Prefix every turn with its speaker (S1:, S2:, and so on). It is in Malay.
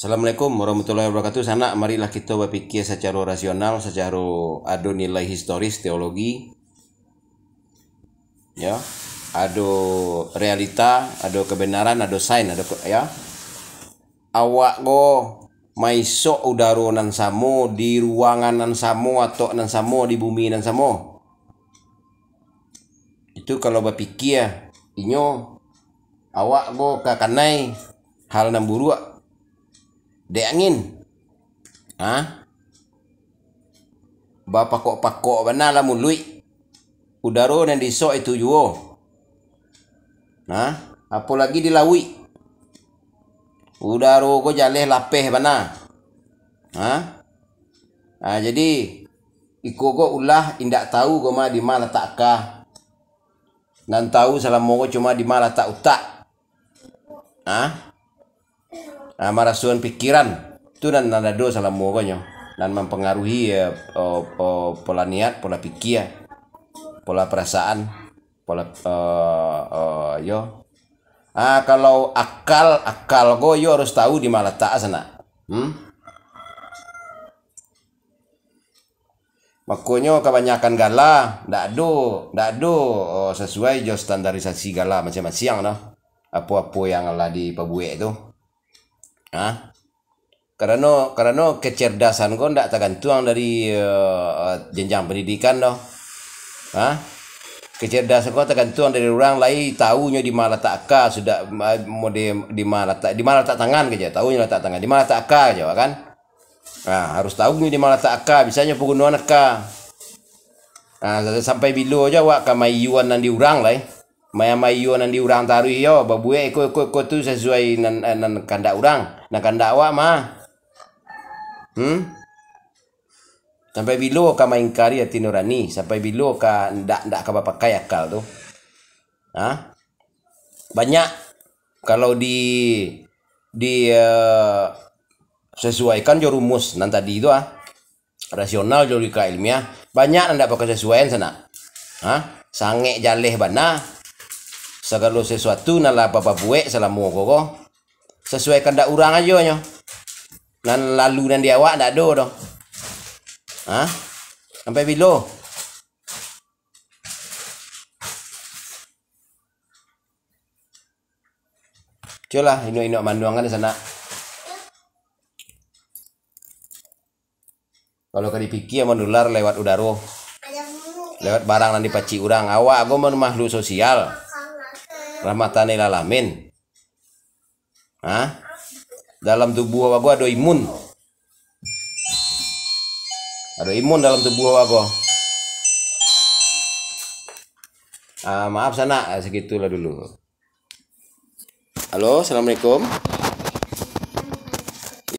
S1: Assalamualaikum warahmatullahi wabarakatuh. Sana marilah kita berpikir secara rasional, secara ada nilai historis teologi, ya, ada realita, ada kebenaran, ada sains, ada ya. Awak go maisok udara nan samo di ruangan nan samo atau nan samo di bumi nan samo. Itu kalau berpikir inyo awak go kakanai hal nan buruk de angin. Pakok bana lamun lui udara nan disok itu juo. Apalagi dilawi udara ko jaleh lapeh bana. Jadi iko ko ulah indak tahu ko ma di mana tak ka. Nan tahu selama ko cuma di mana tak utak. Marasuan pikiran itu dan nada do salah mogonya dan mempengaruhi pola niat, pola pikir, pola perasaan, pola kalau akal go yo harus tahu di mana letak sana. Makanya kebanyakan gala ndak do sesuai jo standarisasi gala macam-macam no. Apa-apa yang lah di pabuek itu. Karena kecerdasan kau tidak tergantung dari jenjang pendidikan doh. Kecerdasan kau tergantung dari orang lain tahunya di mana letak ka sudah mau di mana letak tangan aja tahunya letak tangan di mana letak ka aja kan. Harus tahunya di mana letak ka bisanya penggunaan ka. Sampai bilo aja wak kamayuan nan di orang lah. Mayuan nan di orang taruh yo babue ko tu sesuai nan kandak orang nan kandak awak mah. Sampai bilo ka maingkari hati nurani, sampai bilo ka ndak ka pakai akal tu. Banyak kalau di sesuaikan jo rumus nan tadi itu rasional jo logika ilmiah banyak ndak pakai sesuaian sana. Sange jaleh bana segala sesuatu nala apa buek selama koko sesuaikan dak urang aja nyo nan lalu nan dia awak ndak do dong. Sampai bilo colah ino manduangan di sana. Kalau kau dipikir menular lewat udara, lewat barang nan dipaci urang, awak aku makhluk sosial. Rahmatan lil alamin. Dalam tubuh awak ada imun. Ada imun dalam tubuh awak. Maaf sana segitulah dulu. Halo, assalamualaikum.